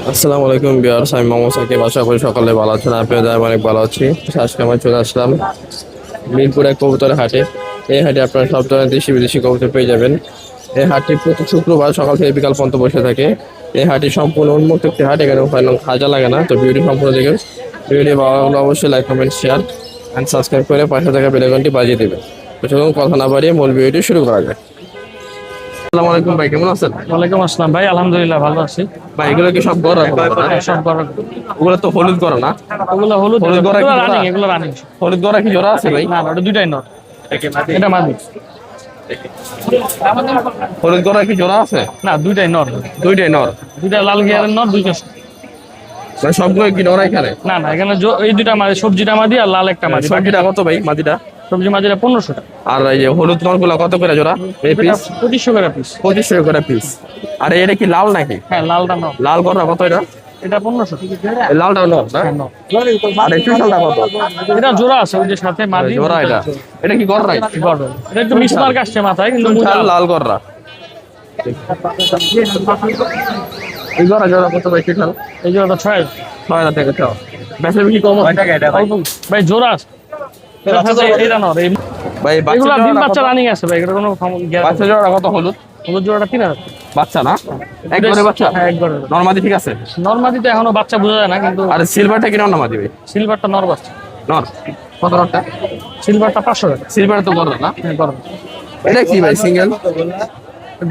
আসসালামু আলাইকুম ভিউয়ার্স, আমি মোহাম্মদ সাকিব। আশা করি সকালে ভালো আছেন। আপনাদের আমি অনেক ভালো আছি। আজকে আমরা চলে আসলাম মিরপুর এক কবুতরের হাটে। এই হাটে আপনারা সব ধরনের দেশি বিদেশি কবুতর পেয়ে যাবেন। এই হাটটি প্রতি শুক্রবার সকাল থেকে বিকাল পর্যন্ত বসে থাকে। এই হাটটি সম্পূর্ণ উন্মুক্ত একটি হাট, এখানে কোনো খাজা লাগে না। তো ভিডিওটি সম্পূর্ণ দেখেন। ভিডিওটি ভালো লাগলে অবশ্যই like comment share and subscribe করে পাশে থাকা বেল আইকনটি বাজিয়ে দেবেন। তো চলুন কথা না বাড়িয়ে মূল ভিডিওটি শুরু করা যায়। আসসালামু আলাইকুম ভাই, কেমন আছেন? ওয়ালাইকুম আসসালাম ভাই, আলহামদুলিল্লাহ ভালো আছি। ভাই এগুলো কি সব গড় রাখা? হ্যাঁ, সব বড়। ওগুলো তো হলুদ গড়া না? ওগুলো হলুদ হলুদ গড়া কি জোড়া? রানিং, এগুলো রানিং। হলুদ গড়া কি জোড়া আছে ভাই? না না, ওটা দুইটাই নর। এটা মাদি। হলুদ গড়া কি জোড়া আছে? না, দুইটাই নর। দুইটাই নর? দুইটা লাল গিয়ারের নর, দুইটা। মানে সবগুলো কি নর এখানে? না না, এখানে এই দুইটা মাদি, সবজিটা মাদি আর লাল একটা মাদি। সবজিটা কত ভাই মাদিটা? সবজি মাদিটা 1500 টাকা। আর এই যে হলুদ নরগুলো কত করে জোড়া? এই পিস 2500 করে পিস। 2500 করে পিস। আর এটা কি লাল নাকি? হ্যাঁ, লালটা নর। লাল গড়া কত এটা? এটা 1500 টাকা। এই লালটা নর না? হ্যাঁ, নর। আর এই চুইঠালটা কত? এটা জোড়া আছে, ওই যে সাথে মাদি। জোড়া এটা? এটা কি গড় নাই? গড়। এটা একটু মিসমার্ক আসছে মাথায়, কিন্তু চুইঠাল লাল গড়া। এই গড়া জোড়া কত ভাই চুইঠাল? এই জোড়াটা 6000। 6000 টাকা চাও। বেচা বিক্রি কম আছে? অল্প। ভাই জোড়া আছে। এটা নর। ভাই এগুলা ডিম বাচ্চা বাচ্চা রানিং আছে ভাই, এটা কোনো গ্যারান্টি। বাচ্চা জোড়া কত হলুদ? হলুদ জোড়াটা 3000। বাচ্চা না? একবারে বাচ্চা? হ্যাঁ, একবারে। নরমাদি ঠিক আছে? নরমাদি তো এখনো বাচ্চা বোঝা যায় না, কিন্তু আর সিলভারটা কি নরমাদি ভাই? সিলভারটা নর বাচ্চা। নর কত নরটা? সিলভারটা 500 টাকা। সিলভার তো গড় না? হ্যাঁ, গরম। এটা কি ভাই সিঙ্গেল?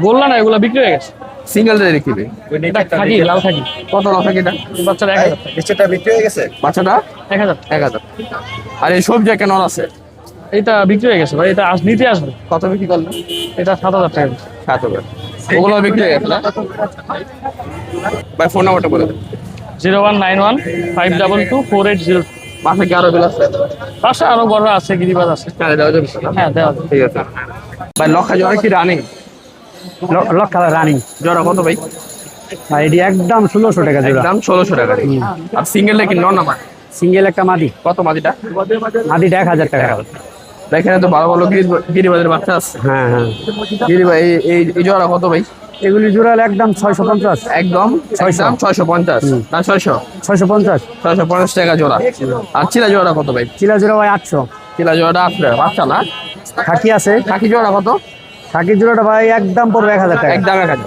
গোল্লা না, এগুলো বিক্রি হয়ে গেছে। সিঙ্গেল রেট কি ভাই? এটা খাকি, লাল খাকি। কত লাখ এটা? বাচ্চাটা 1000 টাকা। নিচেটা বিক্রি হয়ে গেছে। বাচ্চাটা 1000। 1000। আর এই সবজি কেন আছে? এটা বিক্রি হয়ে গেছে ভাই, এটা নিতে আসবে। কত বিক্রি করলেন? এটা 7000 টাকা। 7,000। ওগুলো বিক্রি হয়ে গেছে না? ভাই ফোন নাম্বারটা বলে দেন। 0191 522 4802। মাসে কি আরো বিল আছে? পাশে আরো বড় আছে, গিরিবাজ আছে। হ্যাঁ দেওয়া যাবে না? হ্যাঁ, দেওয়া যাবে। ঠিক আছে ভাই। লক্ষা জোড়া কি রানিং? লক্ষা রানিং। জোড়া কত ভাই? আর এটি একদম 1600 টাকা জোড়া। দাম 1600 টাকা। আর সিঙ্গেল কি নর না? সিঙ্গেল একটা মাদি। কত মাদিটা? মাদিটা 1000 টাকা। এখানে তো ভালো ভালো গিরিবাজের বাচ্চা আছে। হ্যাঁ হ্যাঁ। গিরিবাজ এই জোড়া কত ভাই? এগুলি জোড়া একদম 650। একদম 600। 650 না 600? 650। 650 টাকা জোড়া। আর চিলা জোড়া কত ভাই? চিলা জোড়া ভাই 800। চিলা জোড়াটা 800 বাচ্চা না? খাকি আছে। খাকি জোড়া কত? খাকি জোড়াটা ভাই একদম পড়বে 1000 টাকা। একদম 1000।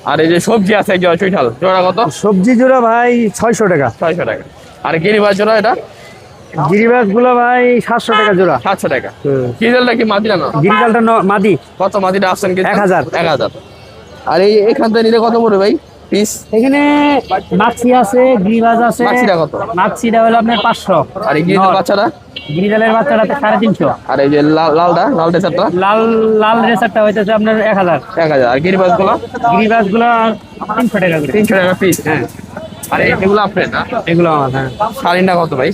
আর এই যে সবজি আছে এক জোড়া চুইঠাল, জোড়া কত? সবজি জোড়া ভাই 600 টাকা। 600 টাকা। আর গিরিবাজ জোড়া এটা? গিরিবাজ গুলো ভাই 700 টাকা জোড়া। 700 টাকা। গিরিজালটা কি মাদিরা না? গিরিজালটা মাদি। কত মাদিরা আসছেন? 1000। 1000। আর এখান থেকে নিলে কত পড়বে ভাই পিস? এখানে মাছি আছে, গিরিবাজ আছে। মাছিটা কত? মাছিটা হলো আপনার 500। আর এই গিরিজাল বাচ্চাটা? গিরিজালের বাচ্চাটা 350। আর এই যে লাল রেসারটা? লাল লাল রেসারটা হইতেছে আপনার 1000। 1000। আর গিরিবাজ গুলো? গিরিবাজ গুলো 300 টাকা করে। 300 টাকা পিস। হ্যাঁ। আর এগুলো আপনার না? এগুলো আমার। হ্যাঁ। শাড়িটা কত ভাই?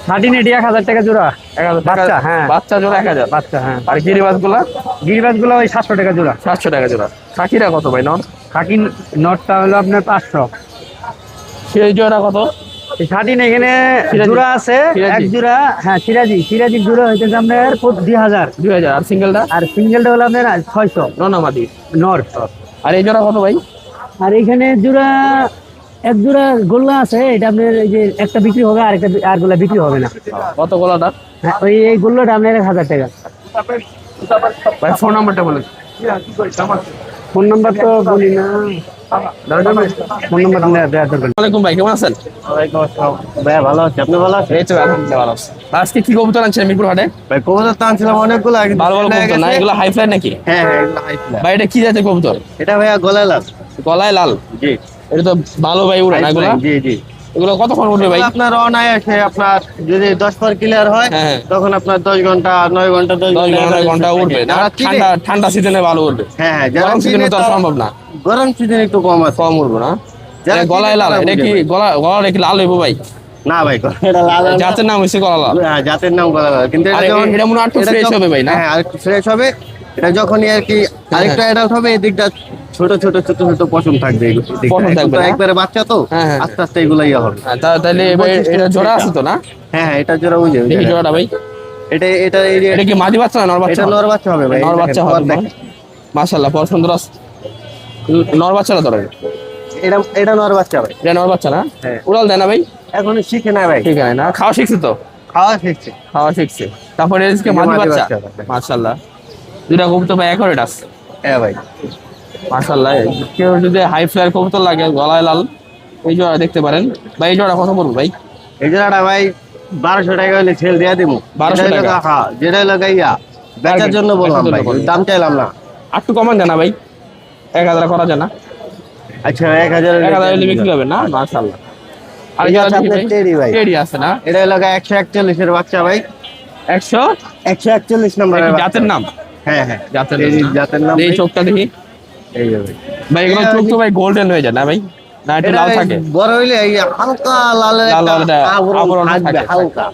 শাটিন এটি 1000 টাকা জোড়া। 1000 টাকা। বাচ্চা, হ্যাঁ। বাচ্চা জোড়া 1000। বাচ্চা, হ্যাঁ। আর গিরিবাজ গুলা? গিরিবাজ গুলো ওই 700 টাকা জোড়া। 700 টাকা জোড়া। খাকিরা কত ভাই নর? খাকি নটটা হলো আপনার 500। সেই জোড়া কত? শাটিন এখানে সিরাজি। জোড়া আছে সিরাজি। এক জোড়া। হ্যাঁ, সিরাজির জোড়া হইতেছে আপনার 2000। 2000। আর সিঙ্গেলটা? আর সিঙ্গেলটা হলো আপনার 600। ননামাদি নর। আর এই জোড়া কত ভাই? আর এখানে জোড়া এক জোড়া গোল্লা আছে, এটা আপনার এই যে একটা বিক্রি হবে, আর একটা আর গোল্লা বিক্রি হবে না। কত গোলাটা? হ্যাঁ, এই গোল্লাটা আপনার 1000 টাকা। ভাই ফোন নাম্বারটা বলে দিন। ফোন নাম্বার তো বলি না। ফোন নাম্বার দেওয়ার দরকার নেই। ওয়ালাইকুম ভাই, কেমন আছেন? ভাইয়া ভালো আছে, আপনি ভালো আছেন? এই তো আলহামদুলিল্লাহ ভালো আছি। আজকে কি কবুতর আনছেন মিরপুর হাটে? ভাই কবুতর তো আনছিলাম অনেকগুলো। ভালো ভালো কবুতর না? এগুলো হাই ফ্লাই নাকি? হ্যাঁ হ্যাঁ, এগুলো হাই ফ্লাই। ভাই এটা কি জাতের কবুতর? এটা ভাইয়া গলায় লাভ। গলায় লাল? জি। এটা তো ভালো ভাই উড়ে না এগুলো? জি জি। এগুলো কতক্ষণ উঠবে ভাই? আপনার অনায়াসে আপনার যদি 10 পার ক্লিয়ার হয়, হ্যাঁ। তখন আপনার 10 ঘন্টা 9 ঘন্টা 10 10 ঘন্টা উঠবে না? যারা চিনে- ঠান্ডা সিজনে ভালো উঠবে। হ্যাঁ হ্যাঁ, যারা গরম সিজনে চিনে তো আর তারা- সম্ভব না। গরম সিজন একটু কম আছে। কম উঠবে না? যারা এটা গলায় চিনে লাল, তারা এটা কি বুঝে ভাই। গলা কি লাল হইব ভাই? না ভাই, এটা লাল না। জাতের নাম হচ্ছে গলা লাল। হ্যাঁ, জাতের নাম গলায় লাভ। কিন্তু আর এটা মনে হয় একটু এটা ফ্রেশ যখন- হবে ভাই না? হ্যাঁ, আরেকটু ফ্রেশ হবে। এটা যখনই আর কি আরেকটা অ্যাডাল্ট হবে, এই দিকটা ছোট ছোট ছোট ছোট পশম থাকবে। পশম থাকবে না? একবারে বাচ্চা তো, হ্যাঁ, হ্যাঁ। আস্তে আস্তে এগুলো ইয়ে হবে। হ্যাঁ, তাহলে এবার এটা জোড়া আছে তো না? হ্যাঁ হ্যাঁ, এটা জোড়া বুঝে দেখি জোড়াটা ভাই। এটা কি মাদি বাচ্চা না নর বাচ্চা? এটা নর বাচ্চা হবে ভাই। নর বাচ্চা হবে। মাশাআল্লাহ, পর সুন্দর আছে। নর বাচ্চারা ধরে। এটা এটা নর বাচ্চা ভাই। এটা নর বাচ্চা না? হ্যাঁ। উড়াল দেয় না ভাই? এখনো শিখে না ভাই, ঠিক আছে না, খাওয়া শিখছে তো? খাওয়া শিখছে। খাওয়া শিখছে। তারপরে এদিকে এই যে মাদি মাদি বাচ্চা, বাচ্চা। মাশাআল্লাহ। দুটা কবুতর ভাই অ্যাকোরেট আছে হ্যাঁ ভাই, মাশাআল্লাহ। কেউ যদি হাই ফ্লায়ার কবুতর লাগে গলায় লাল, এই জোড়া দেখতে পারেন ভাই। এই জোড়া কত পড়বে ভাই? এই জোড়াটা ভাই 1200 টাকা হলে ছেল দিয়ে দিব। 1200 টাকা? হ্যাঁ, যেটা লাগাইয়া বেচার জন্য বললাম বেচার ভাই, জন্য বললাম। দাম চাইলাম না। একটু কমান জানা ভাই, 1000 করা যায় না? আচ্ছা 1000 1000 হলে বিক্রি হবে না? মাশাআল্লাহ। আর এই জোড়া হচ্ছে দেখি আপনার টেডি ভাই। টেডি আছে না? এটা লাগা 141 এর বাচ্চা ভাই, 100 141 নম্বরের বাচ্চা। জাতের নাম? হ্যাঁ হ্যাঁ, জাতের টেডি নাম। জাতের নাম এই ভাই। চোখটা দেখি এই যে ভাই, ভাই, এগুলো চোখ তো ভাই গোল্ডেন হয়ে যায় না ভাই? না একটু এটা লাল থাকে? বড় হইলে এই হালকা লাল লাল লাল একটা আবরণ আবরণ থাকবে থাকে। হালকা।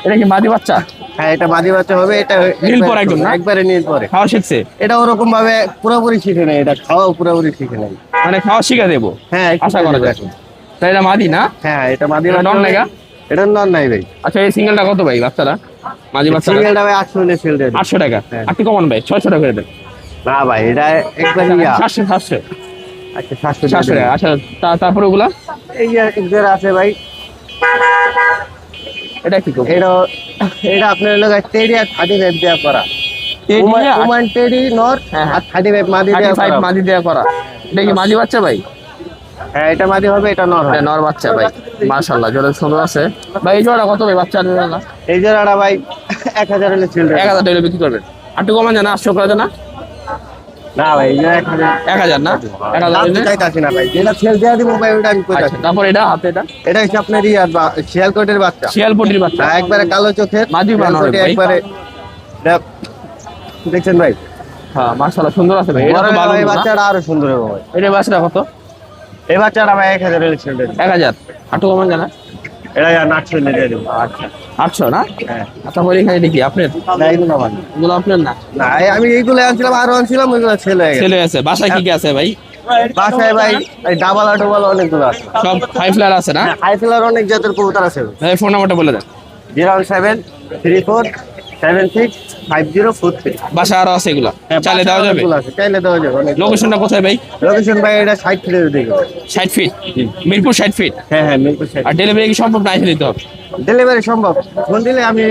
এটা কি মাদি বাচ্চা? হ্যাঁ, এটা মাদি বাচ্চা হবে। এটা নীল পরে একদম না? একবারে নীল পরে। খাওয়া শিখছে? এটা ওরকম ভাবে পুরোপুরি শিখে নেই, এটা খাওয়া পুরোপুরি শিখে নেই। মানে খাওয়া শিখা দেবো হ্যাঁ, আশা করা যায়। এখন। তাই এটা মাদি না? হ্যাঁ, এটা মাদি এটা বাচ্চা নন হবে। নাইগা? এটা নন নাই ভাই। আচ্ছা, এই সিঙ্গেলটা কত ভাই বাচ্চাটা? মাদি বাচ্চাটা সিঙ্গেলটা ভাই 800 হলে সেল দেন। 800 টাকা। হ্যাঁ। একটু কমান ভাই, 600 টাকা করে দেন। না ভাই, এটা একবার ইয়া। 700 700 আচ্ছা 700 700 টাকা। আচ্ছা, তারপরে ওগুলা এই যে একবার আছে ভাই, এটা কি করবো? এটা এটা আপনার লোক টেডি আর 35 দেয়া করা। টেডি আর ওমান টেডি নর হ্যাঁ, আর 35 মাদি দেয়া 35 করা। মাদি দেয়া করা। এটা কি মাদি বাচ্চা ভাই? হ্যাঁ, এটা মাদি হবে, এটা নর হবে। এটা নর বাচ্চা ভাই, মাশাআল্লাহ জোড়া সুন্দর আছে ভাই। এই জোড়া কত ভাই বাচ্চা জোড়া? এই জোড়াটা ভাই 1000 হলে সেল দেন। 1000 টাকা বিক্রি করবেন। একটু কমান জানা, 800 করা জানা? না ভাই, এই যে 1000 1000 না? 1000 দাম হইলে? চাইতাছি না ভাই, যেটা সেল দেয়া দিব ভাই ওটা আমি আচ্ছা, কইতাছি। তারপর এটা হাতে এটা এটা হচ্ছে আপনার শিয়ালকোটের বাচ্চা। শিয়ালপটির বাচ্চা। হ্যাঁ, একবারে কালো চোখের মাদি বানানো শিয়ালকোটে ভাই। একবারে। এটা দেখছেন ভাই, হ্যাঁ মাশাআল্লাহ সুন্দর আছে ভাই। এটা বড় তো ভালো ভাই না? বাচ্চাটা আরো সুন্দর হবে ভাই। এটা বাচ্চাটা কত? এই বাচ্চাটা ভাই 1000 হলে সেল দেন। 1000। একটু কমান জানা? এটা 800 হলে দিয়ে দেব। আচ্ছা, 800 না? হ্যাঁ, তারপর এখানে দেখি আপনার না এগুলো ভালো এগুলো আপনার না? না, আমি এইগুলো আনছিলাম, আরো আনছিলাম, ওইগুলো সেল হয়ে গেছে। ছেলে আছে বাসায় কি কি আছে ভাই? বাসায় ভাই এই ডাবল ডবল অনেকগুলো আছে। সব হাই ফ্লায়ার আছে না? হাইফ্লার অনেক জাতের কবুতর আছে। ভাই ফোন নাম্বারটা বলে দেন। 01734765043। বাসা আরো আছে এগুলা, চাইলে দেওয়া যাবে? চাইলে দেওয়া যাবে অনেক। লোকেশনটা কোথায় ভাই? লোকেশন ভাই এটা 60 ফিটের দিকে। 60 ফিট, মিরপুর 60 ফিট। হ্যাঁ হ্যাঁ, মিরপুর 60। আর ডেলিভারি কি সম্ভব না? এসে দিতে হবে? ডেলিভারি সম্ভব, ফোন দিলে আমি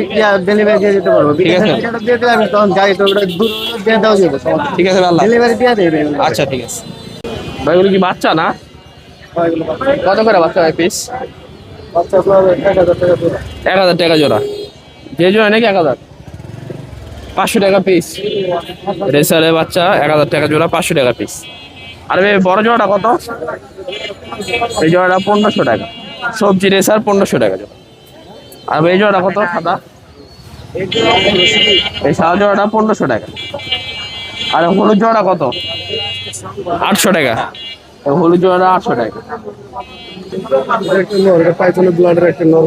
ডেলিভারি দিয়ে দিতে পারবো। ঠিক আছে। বিকাশের টাকাটা দিয়ে দিলে আমি তখন যাই, তো ওটা দূর দিয়ে দেওয়া যাবে, সমস্যা নেই। ঠিক আছে ভাই, আল্লাহ। ডেলিভারি দিয়ে দেবে। আচ্ছা ঠিক আছে ভাই। এগুলো কি বাচ্চা না? কত করে বাচ্চা ভাই পিস? আচ্ছা, আপনার 1000 টাকা পুরো। 1000 টাকা জোড়া। যে জোড়া নাকি 1000? 500 টাকা পিস। রেসারের বাচ্চা 1000 টাকা জোড়া, 500 টাকা পিস। আর ভাই বড় জোড়াটা কত? এই জোড়াটা 1500 টাকা। সবজি রেসার 1500 টাকা জোড়া। আর ভাই এই জোড়াটা কত সাদা? এই সাদা জোড়াটা 1500 টাকা। আর হলুদ জোড়া কত? 800 টাকা। এই হলুদ জোড়াটা 800 টাকা।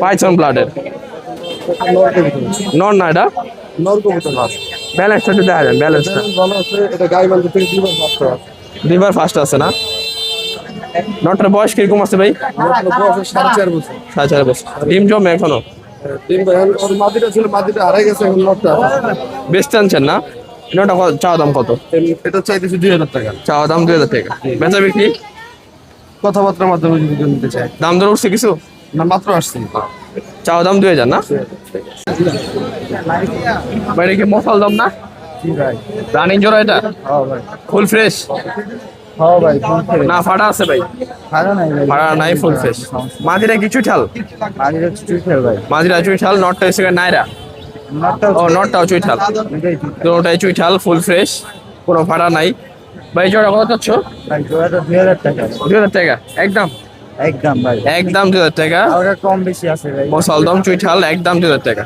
পাইথন ব্লাডের নন না এটা? ব্যালেন্সটা একটু দেখা যান, ব্যালেন্সটা দুইবার ফার্স্ট আছে না? নটার বয়স কিরকম আছে ভাই? 4.5 বছর। ডিম জমে এখনো? বেচতে আনছেন না? নটা চাওয়া দাম কত? এটা চাইতেছি 2000 টাকা। চাওয়া দাম 2000 টাকা। বেচা বিক্রি কথাবার্তার মাধ্যমে যদি নিতে চাই। দাম দর উঠছে কিছু? না, মাত্র আসছি। চাওয়া দাম 2000 না? ভাই এটা কি মশাল দাম না? জি ভাই। রানিং জোড়া এটা? হ্যাঁ ভাই। ফুল ফ্রেশ হ্যাঁ ভাই, না ফাটা আছে ভাই? খারাপ নাই ভাই। ফাটা নাই, ফুল ফ্রেশ। মাঝিরা কিছু ঠাল? আগে হচ্ছে চুইঠাল ভাই। মাঝিরা চুইঠাল, নটটা এসে নাইরা। নাটটা ও নটটাও চুইঠাল, দুটোটাই চুইঠাল, ফুল ফ্রেশ, কোনো ফাটা নাই। ভাই জোড়া কত চাচ্ছ? ভাই জোড়াটা 2000 টাকা। 2000 টাকা একদম? একদম ভাই। একদম 2000 টাকা। আর কম বেশি আছে ভাই। মশালদম চুইঠাল একদম 2000 টাকা।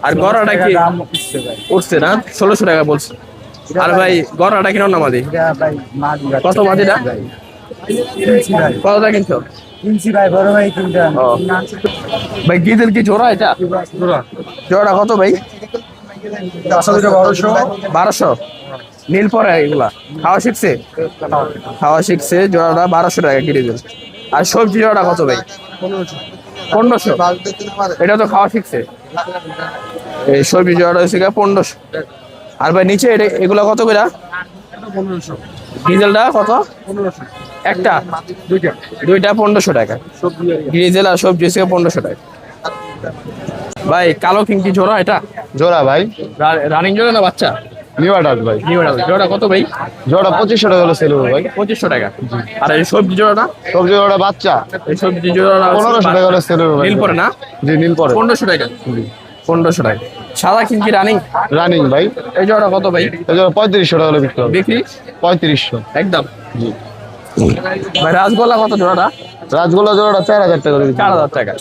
আর গড়াটা কি দাম উঠছে ভাই। উঠছে না? 1600 টাকা বলছে। আর ভাই গড়াটা কিনো না মাদি? এটা ভাই মাদি ভাই। কত মাদিটা? ভাই কিনছি ভাই। কতটা কিনছো? কিনছি ভাই, বড় ভাই কিনতাম। ও। ভাই গিদের কি জোড়া এটা? জোড়া কত ভাই? আসলে এটা 1200। 1200। নীল পরে এগুলা খাওয়া শিখছে? খাওয়া শিখছে। জোড়াটা 1200 টাকা কিনে দিন। আর সবজি জোড়াটা কত ভাই? 1500। এটা তো খাওয়া শিখছে। এই সবজি জোড়াটা হচ্ছে 1500। আর ভাই নিচে এগুলা কত করে? 1500। ডিজেলটা কত? 1500। একটা দুইটা 1500 টাকা। গ্রিজেল আর সবজি 1500 টাকা। ভাই কালো কিং কি জোড়া এটা? জোড়া ভাই, রানিং জোড়া না বাচ্চা? নিউ আডাল্ট ভাই। জোড়া কত ভাই? জোড়া 2500 টাকা হলো সেল হবে ভাই। 2500 টাকা। আর এই সবজি জোড়াটা? সবজি জোড়া বাচ্চা এই সবজি জোড়া 1500 টাকা হলো সেল হবে ভাই। নীল পরে না? জি নীল পরে। 1500 টাকা। 1500 টাকা। সাদা কিং কি রানিং? রানিং ভাই। এই জোড়া কত ভাই? এই জোড়া 3500 টাকা হলো বিক্রি হবে। বিক্রি 3500 একদম। ভাই রাজগোলা কত জোড়াটা? রাজগোল্লা জোড়াটা 4000 টাকা করে বিক্রি হবে। 4000 টাকা।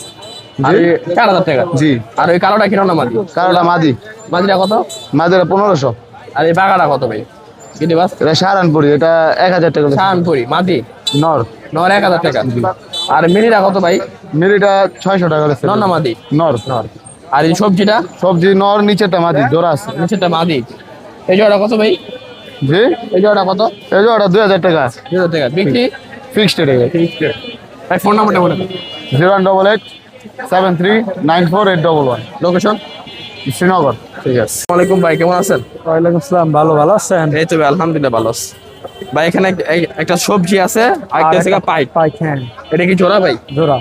আর 4000 টাকা। জি। আর ওই কালোটা কিনো না মাদি? কালোটা মাদি। মাদিটা কত? মাদিরা 1500। আর এই বাগাটা কত ভাই? কিনে বাস এটা সারানপুরি, এটা 1000 টাকা করে। শানপুরি মাদি নর। নর 1000 টাকা। আর মিনিটা কত ভাই? মিরিটা 600 টাকা করে। নর না মাদি? নর। নর। আর এই সবজিটা? সবজি নর, নিচেরটা মাদি, জোড়া আছে। নিচেরটা মাদি। এই জোড়া কত ভাই? জি। এই জোড়া কত? এই জোড়াটা 2000 টাকা। 2000 টাকা। বিক্রি ফিক্সড টাকা। ভাই ফোন নাম্বারটা বলে দিন। 0188 739481। লোকেশন? শ্রীনগর। ঠিক আছে। আসসালামু আলাইকুম ভাই, কেমন আছেন? ওয়ালাইকুম আসসালাম, ভালো আছেন? এই তো ভাই, আলহামদুলিল্লাহ ভালো আছি। ভাই এখানে একটা সবজি আছে, আরেকটা আছে পাইট। পাইখান এটা কি জোড়া ভাই? জোড়া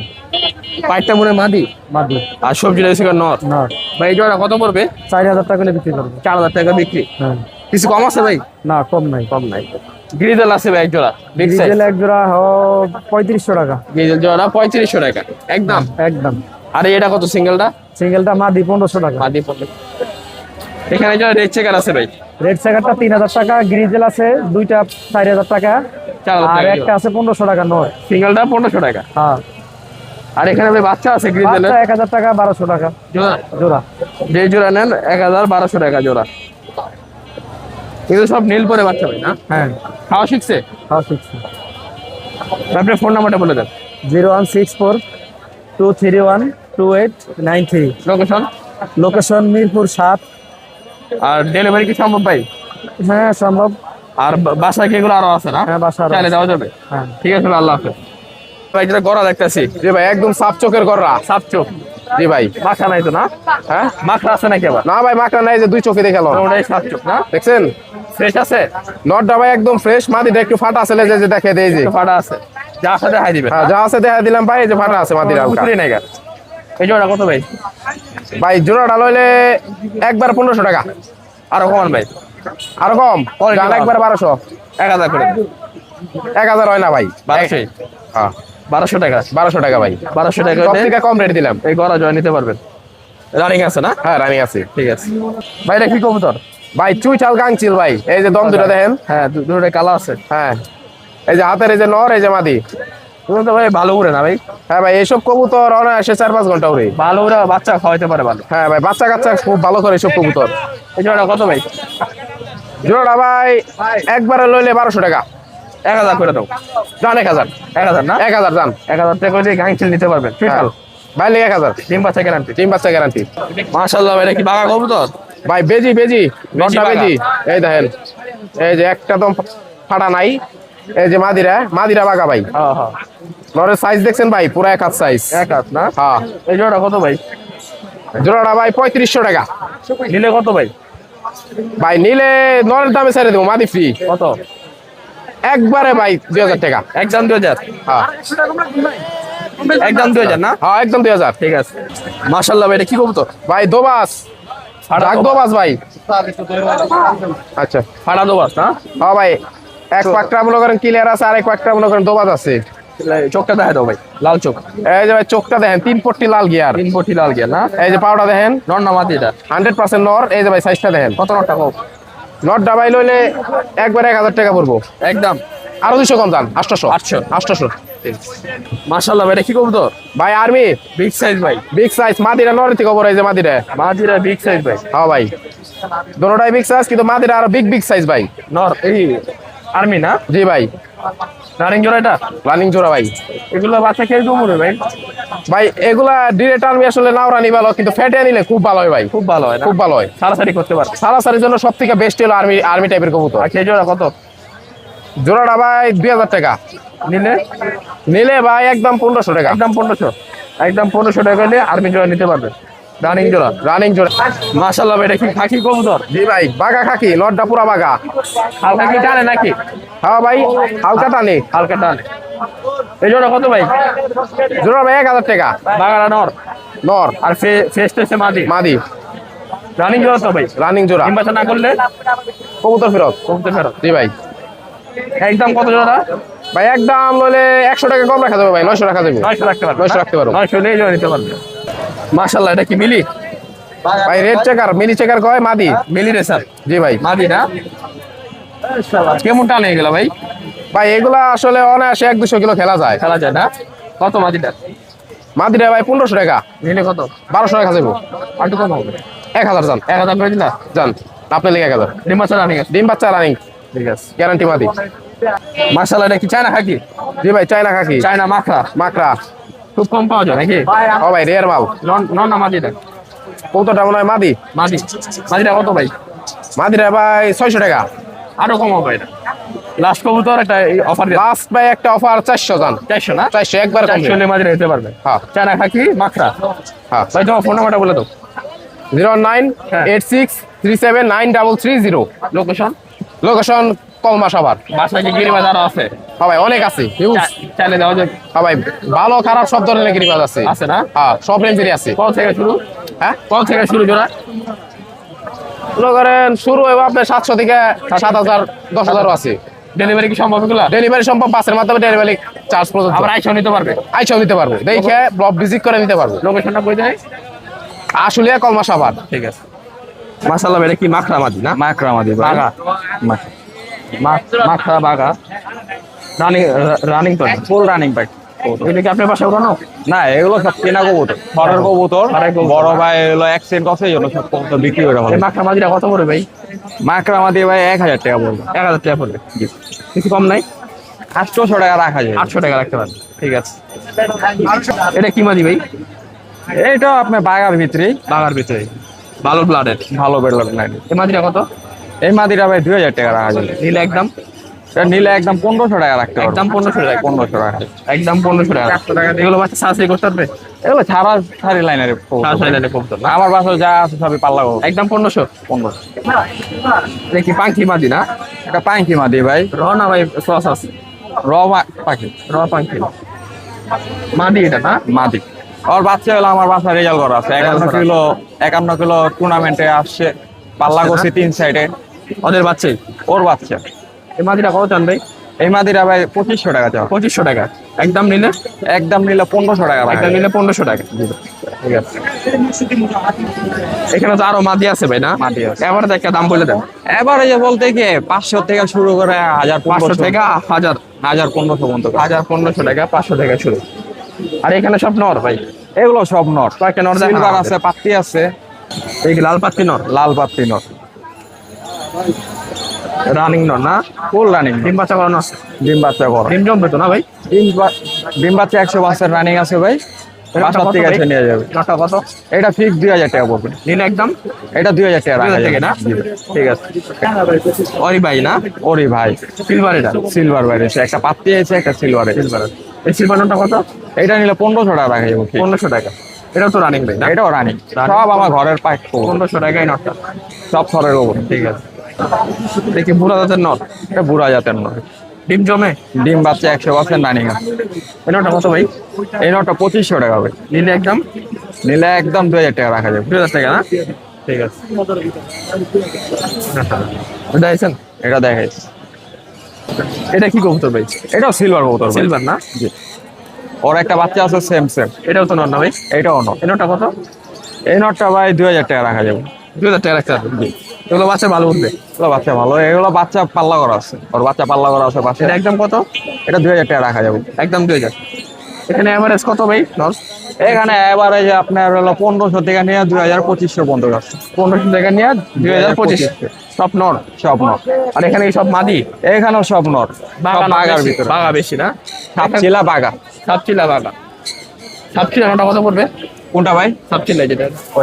পাইটটা মনে হয় মাদি, মাদি আর সবজিটা হচ্ছে নর। নর। ভাই এই জোড়া কত পড়বে? 4000 টাকা করে বিক্রি করবো। 4000 টাকা বিক্রি। হ্যাঁ, কিছু কম আছে ভাই? না কম নাই। কম নাই। গ্রিজেল আছে ভাই এক জোড়া, বিগ সাইজ। ডিজেল এক জোড়া 3500 টাকা। গ্রিজেল জোড়া 3500 টাকা একদম। একদম। আর এটা কত সিঙ্গেলটা? সিঙ্গেলটা মাদি 1500 টাকা। মাদি পড়বে। এখানে যে রেড চেকার আছে ভাই, রেড স্যাকারটা 3000 টাকা। গ্রিজেল আছে দুইটা 4000 টাকা। 4000 আর টাকা। একটা আছে 1500 টাকা নয়। সিঙ্গেলটা 1500 টাকা। হ্যাঁ, আর এখানে ভাই বাচ্চা আছে গ্রিজেলের, বাচ্চা 1000 টাকা 1200 টাকা জোড়া। জোড়া। যে জোড়া নেন 1200 টাকা জোড়া। এগুলো সব নীল পরে বাচ্চা ভাই না? হ্যাঁ, খাওয়া শিখছে? হ্যাঁ শিখছি। আপনার ফোন নাম্বারটা বলে দেন। 0164 231 2893। লোকেশন? লোকেশন মিরপুর 7। আর ডেলিভারি কি সম্ভব ভাই? হ্যাঁ সম্ভব। আর বাসায় কি এগুলো আরো আছে না? হ্যাঁ, বাসা আরো চাইলে আছে। দেওয়া যাবে? হ্যাঁ। ঠিক আছে ভাই, আল্লাহ হাফেজ। ভাই যেটা গড়া দেখতেছি, জি ভাই, একদম সাপ চোখের গররা। সাপ চোখ। জি ভাই। মাখা নাই তো না? হ্যাঁ, মাখা আছে নাকি আবার? না ভাই, মাকড়া নাই, যে দুই চোখে দেখালো। ওটাই সাপ চোখ না? দেখছেন? ফ্রেশ আছে? নটটা ভাই একদম ফ্রেশ, মাদিটা একটু ফাটা আছে, যে দেখে দেই যে। একটু ফাটা আছে, যা আছে দেখাই দিবেন। হ্যাঁ, যা আছে দেখা দিলাম ভাই, এই যে ফাটা আছে মাদিরা। উতরি নাই গা। এই জোড়া কত ভাই? ভাই জোড়াটা লইলে একবার 1500 টাকা। আরো কমান ভাই, আর কম Quality জান, একবার 1200। 1000 করে। 1000 হয় না ভাই। 1200? হ্যাঁ, 1200 টাকা। 1200 টাকা ভাই। 1200 টাকা সব হলে থেকে কম রেট দিলাম। এই গড়া জয় নিতে পারবেন। রানিং আছে না? হ্যাঁ, রানি আছে। ঠিক আছে ভাই। এটা কি কবুতর? ভাই চুই চাল গাংচিল ভাই, এই যে দম দুটো দেখেন। হ্যাঁ, দুটোটা কালা আছে। হ্যাঁ, এই যে হাতের এই যে নর, এই যে মাদি। তুমি তো ভাই ভালো উড়ে না ভাই? হ্যাঁ ভাই, এইসব কবুতর অনায়াসে 4-5 ঘন্টা উড়ে। ভালো উড়ে বাচ্চা খাওয়াইতে পারে ভালো। হ্যাঁ ভাই, বাচ্চা কাচ্চা খুব ভালো করে এইসব কবুতর। এই জোড়া কত ভাই? জোড়াটা ভাই একবারে লইলে 1200 টাকা। 1000 করে দাও। জান 1000। 1000 না? 1000 জান। 1000 টাকা করে গাংচিল নিতে পারবেন। হ্যাঁ। ভাই লে 1000। ডিম বাচ্চা গ্যারান্টি। টিম বাচ্চা গ্যারান্টি। মাশাআল্লাহ, এটা কি বাঘা কবুতর? ভাই বেজি বেজি, নটটা বাঘা। বেজি। এই দেখেন, এই যে একটা দম ফাটা নাই। এই যে মাদিরা বাগা ভাই। হ্যাঁ হ্যাঁ, নরের সাইজ দেখছেন ভাই, পুরো এক হাত সাইজ। এক হাত না? হ্যাঁ, এই জোড়া কত ভাই? জোড়াটা ভাই 3500 টাকা। নিলে কত ভাই? ভাই নিলে নরের দামে ছেড়ে দেবো, মাদি ফ্রি। কত? একবারে ভাই 2000 টাকা। একদম 2000? হ্যাঁ একদম 2000 না? হ্যাঁ, একদম 2000। ঠিক আছে। মাশাআল্লাহ ভাই, এটা কি কবুতর? ভাই দোবাস, ডাক দোবাস ভাই। আচ্ছা, ফাড়া দোবাস না? হ্যাঁ ভাই, এক পাকটা মনে করেন ক্লিয়ার আছে, আর এক পাকটা মনে করেন দোবাস আছে। চোখটা দেখা দাও ভাই, লাল চোখ। এই যে ভাই চোখটা দেখেন, 3 পট্টি লাল গিয়ার। 3 পটি লাল গিয়া না? এই যে পাউডার দেখেন, নর না মাদি এটা? 100% নর। এই যে ভাই সাইজটা দেখেন। কত নরটা কম? নটটা ভাই লইলে একবার 1000 টাকা পড়বো। একদম আরো 200 কম যান, 800। 800। 800 মাশাআল্লাহ ভাই, এটা কি কবুতর? ভাই আর্মি, বিগ সাইজ ভাই। Big size. মাদিরা নরের থেকে বড়, এই যে মাদিরা। মাদিরা বিগ সাইজ ভাই। হ্যাঁ ভাই, দোনোটাই বিগ সাইজ, কিন্তু মাদিরা আরো বিগ সাইজ ভাই। নর এই আর্মি না? জি ভাই, রানিং জোড়া এটা? রানিং জোড়া ভাই। এগুলো বাচ্চা খেয়ে জমুরে ভাই। ভাই এগুলা ডিরেক্ট আর্মি আসলে নাও রানি ভালো, কিন্তু ফ্যাটে নিলে খুব ভালো হয় ভাই, খুব ভালো হয় না? খুব ভালো হয়। সারাসারি করতে পারে। সারাসারির জন্য সব থেকে বেস্ট হলো আর্মি টাইপের কবুতর। আর সেই জোড়া কত? জোড়াটা ভাই 2000 টাকা। নিলে? নিলে ভাই একদম 1500 টাকা। একদম 1500। একদম 1500 টাকা হলে আর্মি জোড়া নিতে পারবে। রানিং জোড়া। মাশাআল্লাহ ভাই, এটা কি খাকি কবুতর? জি ভাই, বাগা খাকি, নটটা পুরা বাগা। হালকা কি টানে নাকি? হ্যাঁ ভাই, হালকা টানে। হালকা টানে। এই জোড়া কত ভাই? জোড়া ভাই 1000 টাকা। বাগারা নর নর আর ফেস টেসে মাদি। মাদি রানিং জোড়া তো ভাই? রানিং জোড়া। ডিম বাচ্চা না করলে কবুতর ফেরত। কবুতর ফেরত। জি ভাই। একদম কত জোড়া? ভাই একদম লইলে 100 টাকা কম রাখা যাবে ভাই, 900 রাখা যাবে। 900 রাখতে পারবে? 900 রাখতে পারবো। 900 নিয়ে জোড়া নিতে পারবে। মাশাআল্লাহ, এটা কি মিলি? ভাই রেড চেকার, মিনি চেকার কয় মাদি। মিলি রেসার জি ভাই। মাদি না? কেমন টানে এগুলা ভাই? ভাই এগুলা আসলে অনায়াসে 1-200 কিলো খেলা যায়। খেলা যায় না? কত মাদিটা? মাদিটা ভাই 1500 টাকা। নিলে কত? 1200 রাখা যাবে। আর তো কম হবে। 1000 যান। 1000 করে দিলা? যান, আপনি লেগে 1000। ডিম বাচ্চা রানিং আছে? ডিম বাচ্চা রানিং, ঠিক আছে। গ্যারান্টি মাদি। মাশাআল্লাহ, এটা কি চায়না খাকি? জি ভাই, চায়না খাকি, চায়না মাখরা মাকড়া। খুব কম পাওয়া যায় নাকি? ও ভাই রেয়ার মাল। নন না মাদিটা? কবুতরটা মনে হয় মাদি। মাদিটা কত ভাই? মাদিটা ভাই 600 টাকা। আরো কম হবে এটা। লাস্ট কবুতর একটা অফার দিয়ে লাস্ট ভাই একটা অফার 400 যান। 400 না? 400 একবার কম। 400 মাদিটা হতে পারবে। হ্যাঁ চায়না খাকি মাখরা। হ্যাঁ। ভাই তোমার ফোন নাম্বারটা বলে দাও। 0986379330। লোকেশন? লোকেশন কলমা সাভার। বাসায় কি গিরিবাজ আরো আছে? হ্যাঁ ভাই, অনেক আছে, হিউজ। চাইলে দেওয়া যায়? হ্যাঁ ভাই, ভালো খারাপ সব ধরনের গিরিবাজ আছে। আছে না? হ্যাঁ, সব রেঞ্জেরই আছে। কত থেকে শুরু? হ্যাঁ, কত থেকে শুরু জোড়া? মনে করেন শুরু হবে আপনার 700 থেকে 7000, 10000 আছে। ডেলিভারি কি সম্ভব এগুলা? ডেলিভারি সম্ভব, বাসের মাধ্যমে ডেলিভারি চার্জ পর্যন্ত। আবার আইসাও নিতে পারবে? আইসাও নিতে পারবো, দেখে ব্লগ ভিজিট করে নিতে পারবো। লোকেশনটা কই যায়? আসলে কলমা সাভার। ঠিক আছে। মাশাআল্লাহ, এটা কি মাখরা মাদি না? মাকড়া মাদি ভাই। বাগা। মাখরা বাগা। রানিং তো না? ফুল রানিং পাই। এটা কি আপনার বাসায় উড়ানো? না, এগুলো সব কেনা কবুতর, ঘরের কবুতর। ঘরের কবুতর। বড় ভাই হলো অ্যাক্সিডেন্ট করছে, এই জন্য সব কবুতর বিক্রি করে ভালো। এই মাখরা মাদিটা কত পড়বে ভাই? মাকড়া মাদি ভাই 1000 টাকা বলবো। 1000 টাকা পড়বে। কিছু কম নাই? 800 টাকা রাখা যায়। 800 টাকা রাখতে পারবে। ঠিক আছে। এটা কি মাদি ভাই? এইটা আপনার বাগার ভিতরে, বাগার ভিতরে ভালো ব্লাডের। ভালো বেরোল নাই। এই মাদিটা কত? এই মাদিটা ভাই 2000 টাকা রাখা যায়। নিলে একদম? এটা নিলে একদম 1500 টাকা রাখতে পারবো। একদম 1500 টাকা। 1500 টাকা। একদম 1500 টাকা। এগুলো বাচ্চা সার্জারি করতে পারবে? এগুলো ছাড়ি লাইনের কবুতর। সার্জারি কবুতর না? আমার বাসায় যা আছে সবই পাল্লা কবুতর। একদম 1500। 1500। দেখি পাঙ্কি মাদি না? এটা পাঙ্কি মাদি ভাই, রনা ভাই ক্রস আছে। পাখি র পাঙ্কি মাদি এটা না? মাদি। ওর বাচ্চা হলো আমার বাসা রেজাল্ট করা আছে। 51 কিলো টুর্নামেন্টে আসছে, পাল্লা করছে 3 সাইডে। ওদের বাচ্চাই? ওর বাচ্চা। এই মাদিটা কত চান ভাই? এই মাদিরা ভাই 2500 টাকা চাও। 2500 টাকা। একদম নিলে? একদম নিলে 1500 টাকা রাখা একদম যায়। নিলে 1500 টাকা। ঠিক আছে। এখানে তো আরো মাদি আছে ভাই না? মাদি আছে। এবার একটা দাম বলে দেন। এবারে যে বলতে কি 500 থেকে শুরু করে 1000, 500 থেকে 1000, 1500 পর্যন্ত। 1500 টাকা, 500 টাকা শুরু। আর এখানে সব নর ভাই? এগুলো সব নট। কয়েকটা নর দেখা সিলভার আছে, পাত্তি আছে, এই লাল পাত্তি নর, লাল পাত্তি নট, রানিং নর না? Full running. ডিম বাচ্চা করানো আছে? ডিম বাচ্চা করো। ডিম জমবে তো না ভাই? ডিম বাচ্চা 100 বাচ্চার রানিং আছে ভাই। বাসার থেকে এসে নিয়ে যাবে। নটা কত? এটা ফিক্স 2000 টাকা পড়বে। নিলে একদম? এটা 2000 টাকা রাখা 2000 যাবে টাকা না? জি। ঠিক আছে। ওরি ভাই না? ওরে ভাই, সিলভার এটা? সিলভার বাইরে একটা পাত্তি আছে, একটা সিলভারে। এই সিলভার নটা কত? এটা নিলে 1500 টাকা রাখা যাবে। 1500 টাকা। এটাও তো রানিং ভাই না? এটাও রানিং। সব আমার ঘরের পাইক। 1500 টাকায় নটটা। সব সরের ওপর। ঠিক আছে। দেখি বুড়া জাতের নট। এটা বুড়া জাতের নয়। ডিম জমে? ডিম বাচ্চা 100% রানিং আছে। এই নটটা কত ভাই? এই নটটা 2500 টাকা হবে। নিলে একদম? নিলে একদম 2000 টাকা রাখা যাবে। 2000 টাকা না? ঠিক আছে। দেখছেন? এটা দেখাইছি। এটা কি কবুতর ভাই? এটাও সিলভার কবুতর। সিলভার না? ওর একটা বাচ্চা আছে সেম। এটাও তো নট না ভাই? এটাও নট। এই নটটা কত? এই নটটা ভাই 2000 টাকা রাখা যাবে। 2000 টাকা রাখতে হবে। এগুলো বাচ্চা ভালো উঠবে? এগুলো বাচ্চা ভালো, এগুলো বাচ্চা পাল্লা করা আছে। ওর বাচ্চা পাল্লা করা আছে পাশে। এটা একদম কত? এটা 2000 টাকা রাখা যাবে। একদম 2000। এখানে এভারেজ কত ভাই নর? এখানে এভারেজ আপনার হলো 1500 থেকে নিয়ে 2500 পর্যন্ত আছে। 1500 টাকা নিয়ে 2025। সব নর? সব নট। আর এখানে কি সব মাদি? এখানেও সব নট। বাগার ভিতরে বাগা বেশি না? সাপচিলা বাগা। সাপচিলা বাগা। সাপচিলা নটা কত পড়বে? কোনটা ভাই? সাপচিলা যেটা? ও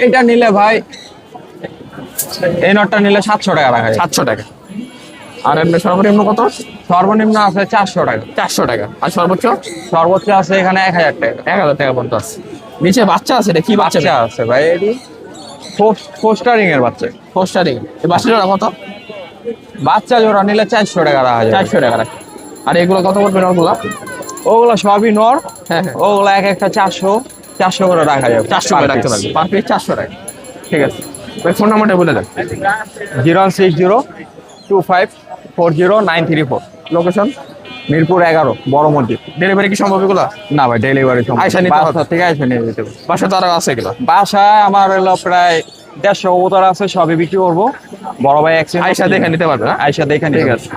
এটা নিলে ভাই, এই নটটা নিলে 700 টাকা রাখা যায়। 700 টাকা। আর এমনি সর্বনিম্ন কত? সর্বনিম্ন আছে 400 টাকা। 400 টাকা। আর সর্বোচ্চ? সর্বোচ্চ আছে এখানে 1000 টাকা। 1000 টাকা পর্যন্ত আছে। নিচে বাচ্চা আছে, এটা কি বাচ্চা? বাচ্চা আছে ভাই, এটি ফোস্টারিং এর বাচ্চা। হোস্টারিং। এই বাচ্চাটা কত? বাচ্চা জোড়া নিলে 400 টাকা রাখা যাবে। 400 টাকা রাখে। আর এগুলো কত পড়বে নরগুলা? ওগুলো সবই নর। হ্যাঁ হ্যাঁ, ওগুলো এক একটা 400 করে রাখা যাবে। 400 করে রাখতে পারবে, পার পিস 400 টাকা। ঠিক আছে, ওই ফোন নাম্বারটা বলে দেন। 06025400934। লোকেশন? মিরপুর 11 বড় মসজিদ। ডেলিভারি কি সম্ভব এগুলো? না ভাই, ডেলিভারি আইসা নিতে হবে? বাসা থেকে আইসা নিয়ে যেতে হবে। বাসা তো আরো আছে এগুলো? বাসায় আমার হলো প্রায় 150 কবুতর আছে, সবই বিক্রি করবো। বড় ভাই আইসা দেখে নিতে পারবে না? আইসা দেখে ঠিক নিতে আছে।